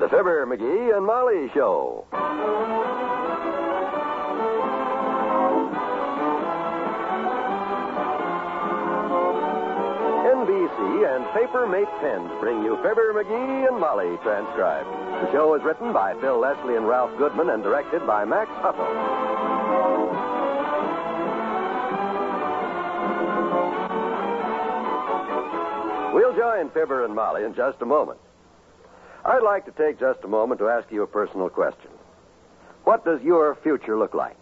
The Fibber McGee and Molly Show. NBC and Paper Mate Pens bring you Fibber McGee and Molly transcribed. The show is written by Phil Leslie and Ralph Goodman and directed by Max Hutto. We'll join Fibber and Molly in just a moment. I'd like to take just a moment to ask you a personal question. What does your future look like?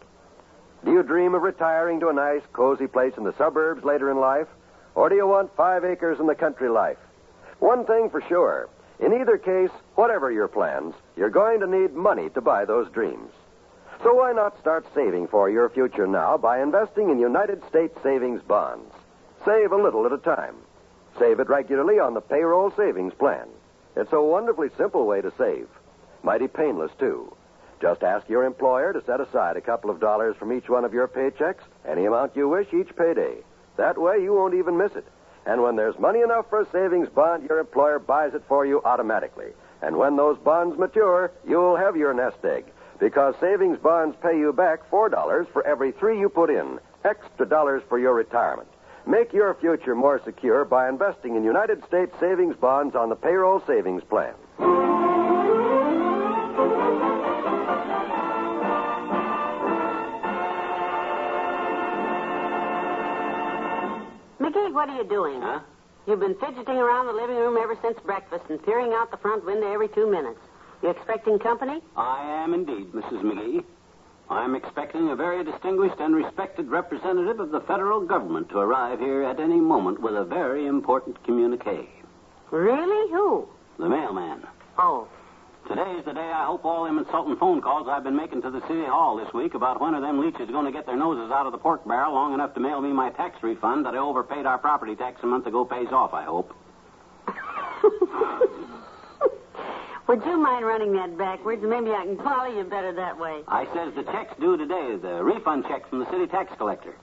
Do you dream of retiring to a nice, cozy place in the suburbs later in life? Or do you want 5 acres in the country life? One thing for sure, in either case, whatever your plans, you're going to need money to buy those dreams. So why not start saving for your future now by investing in United States savings bonds? Save a little at a time. Save it regularly on the payroll savings plan. It's a wonderfully simple way to save. Mighty painless, too. Just ask your employer to set aside a couple of dollars from each one of your paychecks, any amount you wish each payday. That way you won't even miss it. And when there's money enough for a savings bond, your employer buys it for you automatically. And when those bonds mature, you'll have your nest egg. Because savings bonds pay you back $4 for every 3 you put in. Extra dollars for your retirement. Make your future more secure by investing in United States savings bonds on the payroll savings plan. McGee, what are you doing? Huh? You've been fidgeting around the living room ever since breakfast and peering out the front window every 2 minutes. You expecting company? I am indeed, Mrs. McGee. I'm expecting a very distinguished and respected representative of the federal government to arrive here at any moment with a very important communique. Really? Who? The mailman. Oh. Today is the day I hope all them insulting phone calls I've been making to the city hall this week about when are them leeches going to get their noses out of the pork barrel long enough to mail me my tax refund that I overpaid our property tax a month ago pays off, I hope. Would you mind running that backwards? Maybe I can follow you better that way. I says the check's due today, the refund check from the city tax collector.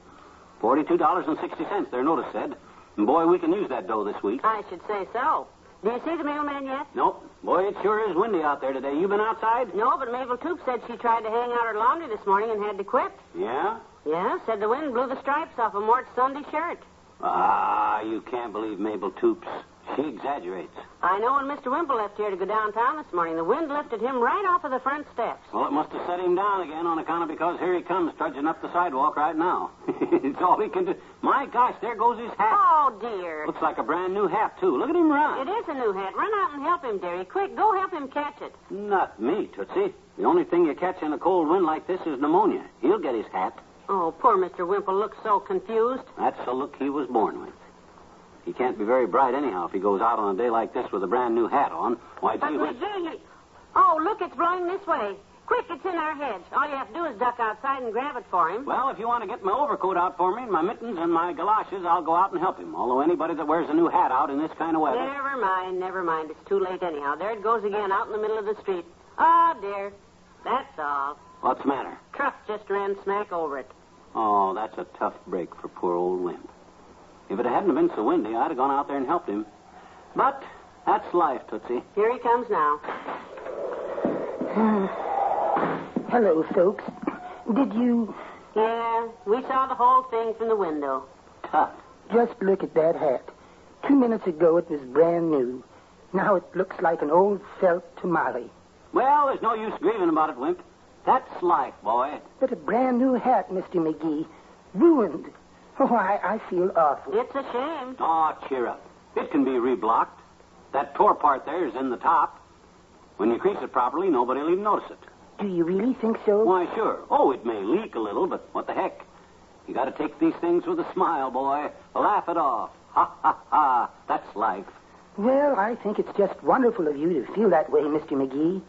$42.60, their notice said. And boy, we can use that dough this week. I should say so. Do you see the mailman yet? Nope. Boy, it sure is windy out there today. You been outside? No, but Mabel Toop said she tried to hang out her laundry this morning and had to quit. Yeah? Yeah, said the wind blew the stripes off of Mort's Sunday shirt. Ah, you can't believe Mabel Toops. She exaggerates. I know when Mr. Wimple left here to go downtown this morning, the wind lifted him right off of the front steps. Well, it must have set him down again on account of because here he comes trudging up the sidewalk right now. It's all he can do. My gosh, there goes his hat. Oh, dear. Looks like a brand new hat, too. Look at him run. It is a new hat. Run out and help him, dearie. Quick, go help him catch it. Not me, Tootsie. The only thing you catch in a cold wind like this is pneumonia. He'll get his hat. Oh, poor Mr. Wimple looks so confused. That's the look he was born with. He can't be very bright anyhow if he goes out on a day like this with a brand new hat on. Why, But gee whiz. Oh, look, it's blowing this way. Quick, it's in our hedge. All you have to do is duck outside and grab it for him. Well, if you want to get my overcoat out for me and my mittens and my galoshes, I'll go out and help him. Although anybody that wears a new hat out in this kind of weather... Never mind. It's too late anyhow. There it goes again out in the middle of the street. Oh, dear. That's all. What's the matter? Truck just ran smack over it. Oh, that's a tough break for poor old Wimp. If it hadn't been so windy, I'd have gone out there and helped him. But that's life, Tootsie. Here he comes now. Hello, folks. Did you... Yeah, we saw the whole thing from the window. Tough. Just look at that hat. 2 minutes ago, it was brand new. Now it looks like an old felt tamale. Well, there's no use grieving about it, Wimp. That's life, boy. But a brand new hat, Mr. McGee. Ruined. Oh, I feel awful. It's a shame. Oh, cheer up. It can be reblocked. That tore part there is in the top. When you crease it properly, nobody'll even notice it. Do you really think so? Why, sure. Oh, it may leak a little, but what the heck? You got to take these things with a smile, boy. Laugh it off. Ha, ha, ha. That's life. Well, I think it's just wonderful of you to feel that way, Mr. McGee.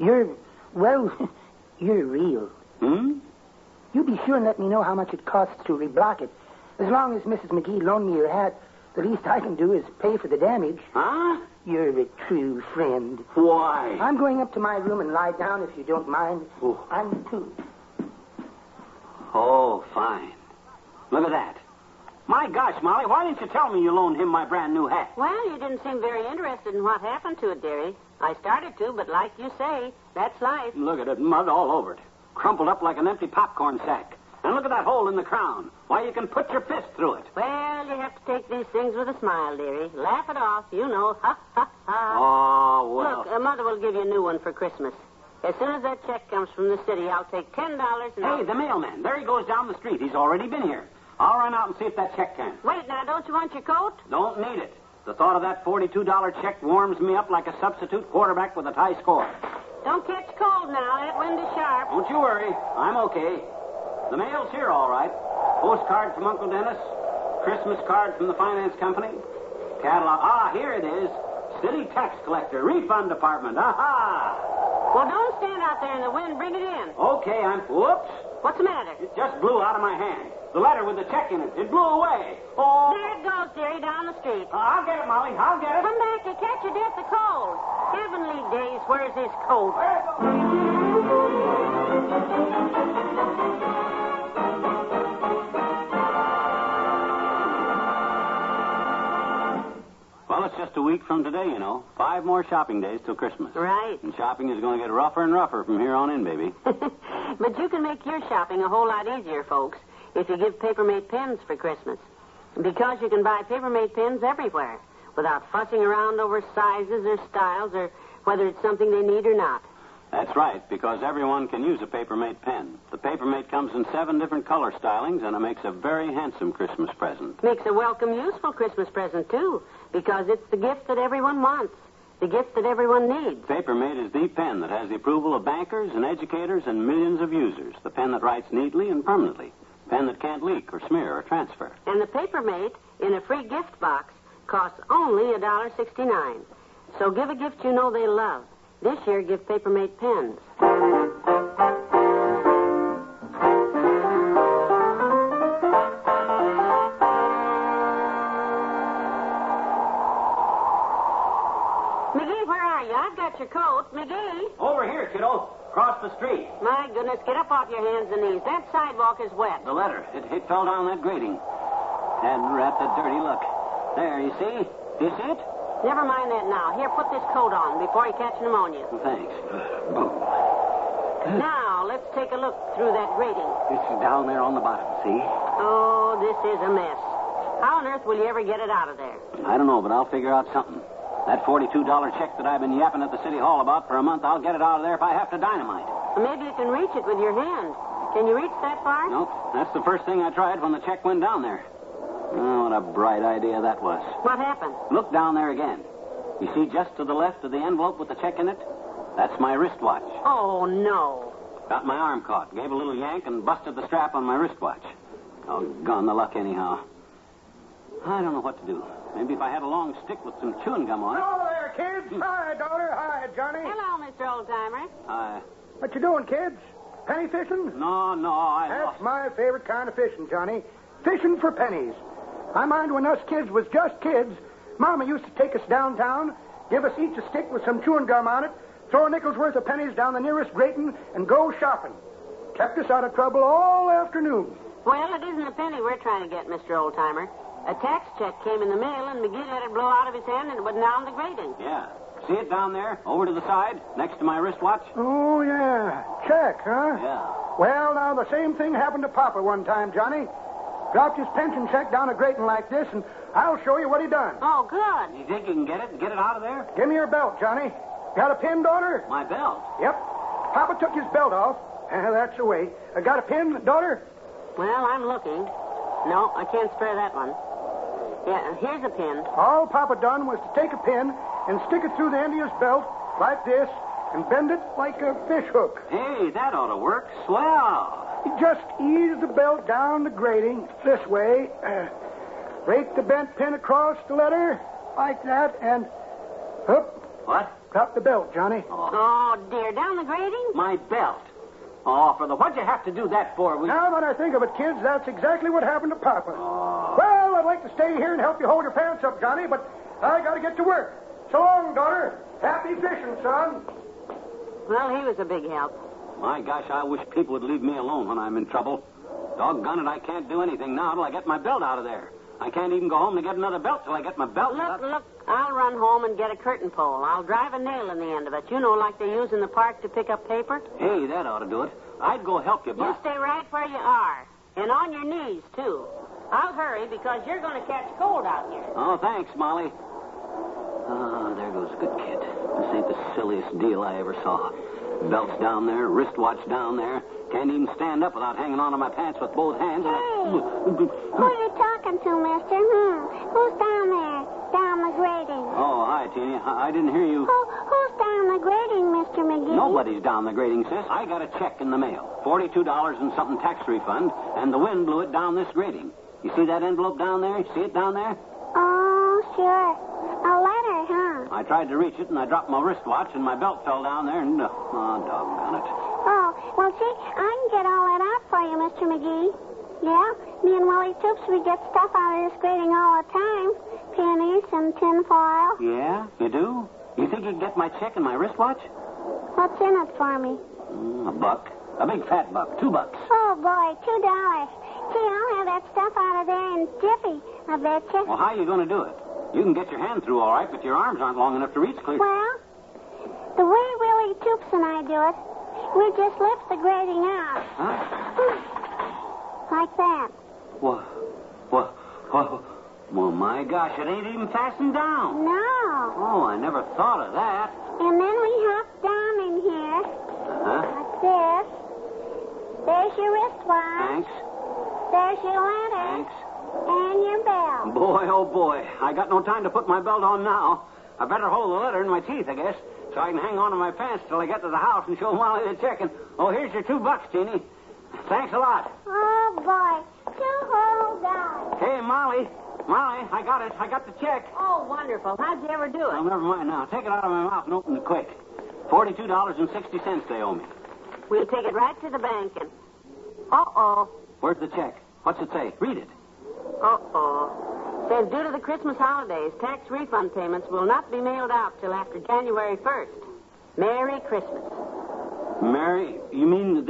You're real. Hmm? You be sure and let me know how much it costs to reblock it. As long as Mrs. McGee loaned me your hat, the least I can do is pay for the damage. Huh? You're a true friend. Why? I'm going up to my room and lie down if you don't mind. Oh. I'm too. Oh, fine. Look at that. My gosh, Molly, why didn't you tell me you loaned him my brand new hat? Well, you didn't seem very interested in what happened to it, dearie. I started to, but like you say, that's life. Look at it, mud all over it. Crumpled up like an empty popcorn sack. And look at that hole in the crown. Why, you can put your fist through it. Well, you have to take these things with a smile, dearie. Laugh it off, you know. Ha, ha, ha. Oh, well. Look, Mother will give you a new one for Christmas. As soon as that check comes from the city, I'll take $10 and... Hey, the mailman. There he goes down the street. He's already been here. I'll run out and see if that check can. Wait, now, don't you want your coat? Don't need it. The thought of that $42 check warms me up like a substitute quarterback with a tie score. Don't catch cold now. That wind is sharp. Don't you worry. I'm okay. The mail's here, all right. Postcard from Uncle Dennis. Christmas card from the finance company. Catalog. Ah, here it is. City tax collector. Refund department. Aha! Well, don't stand out there in the wind. Bring it in. Okay, Whoops. What's the matter? It just blew out of my hand. The letter with the check in it. It blew away. Oh. There it goes, dearie, down the street. I'll get it, Molly. I'll get it. Come back. You catch your death of cold. Heavenly days, where's this coat? Well, it's just a week from today, you know. 5 more shopping days till Christmas. Right. And shopping is going to get rougher and rougher from here on in, baby. But you can make your shopping a whole lot easier, folks, if you give Paper-Mate pens for Christmas. Because you can buy Paper-Mate pens everywhere without fussing around over sizes or styles or whether it's something they need or not. That's right, because everyone can use a Paper-Mate pen. The Paper-Mate comes in 7 different color stylings, and it makes a very handsome Christmas present. Makes a welcome, useful Christmas present, too, because it's the gift that everyone wants, the gift that everyone needs. Paper-Mate is the pen that has the approval of bankers and educators and millions of users. The pen that writes neatly and permanently. Pen that can't leak or smear or transfer. And the Paper-Mate in a free gift box costs only $1.69. So give a gift you know they love. This year, give Paper-Mate pens. McGee, where are you? I've got your coat. McGee? Over here, kiddo. Across the street. My goodness, get up off your hands and knees. That sidewalk is wet. The letter. It fell down that grating. Had rat the dirty look. There, you see? You see it? Never mind that now. Here, put this coat on before you catch pneumonia. Well, thanks. Boom. Now, let's take a look through that grating. It's down there on the bottom, see? Oh, this is a mess. How on earth will you ever get it out of there? I don't know, but I'll figure out something. That $42 check that I've been yapping at the city hall about for a month, I'll get it out of there if I have to dynamite. Well, maybe you can reach it with your hand. Can you reach that far? Nope. That's the first thing I tried when the check went down there. Oh, what a bright idea that was. What happened? Look down there again. You see just to the left of the envelope with the check in it? That's my wristwatch. Oh, no. Got my arm caught. Gave a little yank and busted the strap on my wristwatch. Oh, gone the luck anyhow. I don't know what to do. Maybe if I had a long stick with some chewing gum on it. Hello there, kids. Hi, daughter. Hi, Johnny. Hello, Mr. Oldtimer. What you doing, kids? Penny fishing? No, That's my favorite kind of fishing, Johnny. Fishing for pennies. I mind when us kids was just kids, Mama used to take us downtown, give us each a stick with some chewing gum on it, throw a nickel's worth of pennies down the nearest grating, and go shopping. Kept us out of trouble all afternoon. Well, it isn't a penny we're trying to get, Mr. Oldtimer. A tax check came in the mail, and McGee let it blow out of his hand, and it went down the grating. Yeah. See it down there, over to the side, next to my wristwatch? Oh, yeah. Check, huh? Yeah. Well, now, the same thing happened to Papa one time, Johnny. Dropped his pension check down a grating like this, and I'll show you what he done. Oh, good. You think you can get it out of there? Give me your belt, Johnny. Got a pin, daughter? My belt? Yep. Papa took his belt off. That's the way. Got a pin, daughter? Well, I'm looking. No, I can't spare that one. Yeah, here's a pin. All Papa done was to take a pin and stick it through the end of his belt, like this, and bend it like a fish hook. Hey, that ought to work. Swell. He just eased the belt down the grating this way, rake the bent pin across the letter, like that, and, What? drop the belt, Johnny. Oh, dear. Down the grating? My belt. Oh, what'd you have to do that for? Now that I think of it, kids, that's exactly what happened to Papa. Well, I'd like to stay here and help you hold your pants up, Johnny, but I got to get to work. So long, daughter. Happy fishing, son. Well, he was a big help. My gosh, I wish people would leave me alone when I'm in trouble. Doggone it, I can't do anything now till I get my belt out of there. I can't even go home to get another belt till I get my belt. Look, I'll run home and get a curtain pole. I'll drive a nail in the end of it. You know, like they use in the park to pick up paper. Hey, that ought to do it. I'd go help you, You but... stay right where you are. And on your knees, too. I'll hurry because you're going to catch cold out here. Oh, thanks, Molly. Ah, there goes a good kid. This ain't the silliest deal I ever saw. Belt's down there, wristwatch down there. Can't even stand up without hanging onto my pants with both hands. Hey, who are you talking to, mister? Who's down there? Down the grating. Oh, hi, Teeny. I didn't hear you. Who's down the grating, Mr. McGee? Nobody's down the grating, sis. I got a check in the mail. $42 and something tax refund, and the wind blew it down this grating. You see that envelope down there? See it down there? Oh, sure. A letter, huh? I tried to reach it, and I dropped my wristwatch, and my belt fell down there, and... oh, doggone it. Oh, well, see, I can get all that out for you, Mr. McGee. Yeah, me and Willie Toops, we get stuff out of this grating all the time. Pennies and tinfoil. Yeah? You do? You think you can get my check and my wristwatch? What's in it for me? A buck. A big fat buck. $2. Oh, boy, $2. Gee, I'll have that stuff out of there in jiffy, I bet you. Well, how are you going to do it? You can get your hand through all right, but your arms aren't long enough to reach clear. Well, the way Willie Toops and I do it, we just lift the grating out. Huh? Like that. Well, my gosh, it ain't even fastened down. No. Oh, I never thought of that. And then we hop down in here. Huh? Like this. There's your wristwatch. Thanks. There's your letter. Thanks. And your belt. Boy, oh, boy. I got no time to put my belt on now. I better hold the letter in my teeth, I guess, so I can hang on to my pants till I get to the house and show Molly the check. And, oh, here's your $2, Teeny. Thanks a lot. Oh, boy. You whole guy. Hey, Molly, I got it. I got the check. Oh, wonderful. How'd you ever do it? Oh, never mind now. Take it out of my mouth and open it quick. $42.60 they owe me. We'll take it right to the bank and... Uh-oh. Where's the check? What's it say? Read it. Uh-oh. Says due to the Christmas holidays, tax refund payments will not be mailed out till after January 1st. Merry Christmas. Mary, you mean...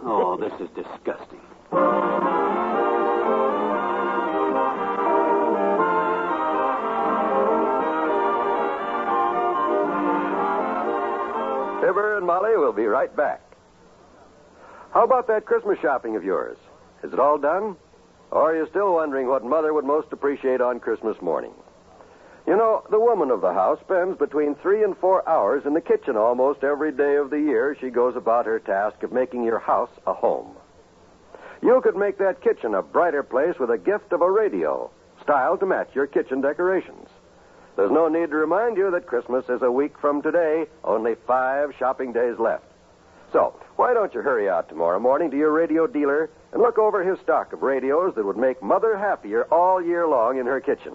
Oh, this is disgusting. Fibber and Molly will be right back. How about that Christmas shopping of yours? Is it all done? Or are you still wondering what Mother would most appreciate on Christmas morning? You know, the woman of the house spends between 3 and 4 hours in the kitchen almost every day of the year she goes about her task of making your house a home. You could make that kitchen a brighter place with a gift of a radio, styled to match your kitchen decorations. There's no need to remind you that Christmas is a week from today, only 5 shopping days left. So, why don't you hurry out tomorrow morning to your radio dealer and look over his stock of radios that would make Mother happier all year long in her kitchen.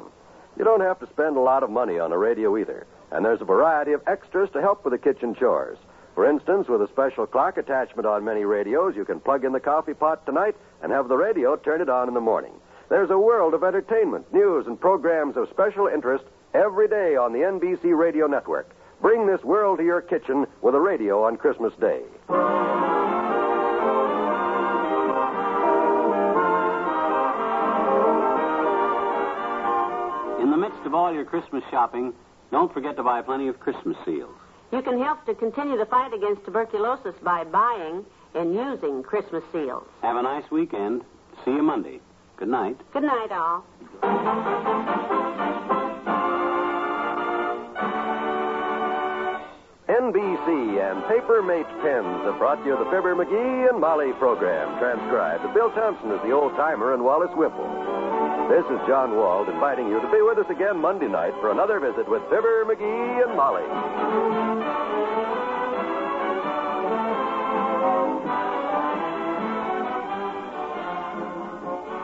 You don't have to spend a lot of money on a radio either, and there's a variety of extras to help with the kitchen chores. For instance, with a special clock attachment on many radios, you can plug in the coffee pot tonight and have the radio turn it on in the morning. There's a world of entertainment, news, and programs of special interest every day on the NBC Radio Network. Bring this world to your kitchen with a radio on Christmas Day. In the midst of all your Christmas shopping, don't forget to buy plenty of Christmas seals. You can help to continue the fight against tuberculosis by buying and using Christmas seals. Have a nice weekend. See you Monday. Good night. Good night, all. NBC and Paper Mate Pens have brought you the Fibber McGee and Molly program, transcribed. Bill Thompson is the old-timer and Wallace Whipple. This is John Wald inviting you to be with us again Monday night for another visit with Fibber McGee and Molly.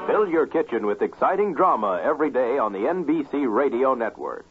Fill your kitchen with exciting drama every day on the NBC Radio Network.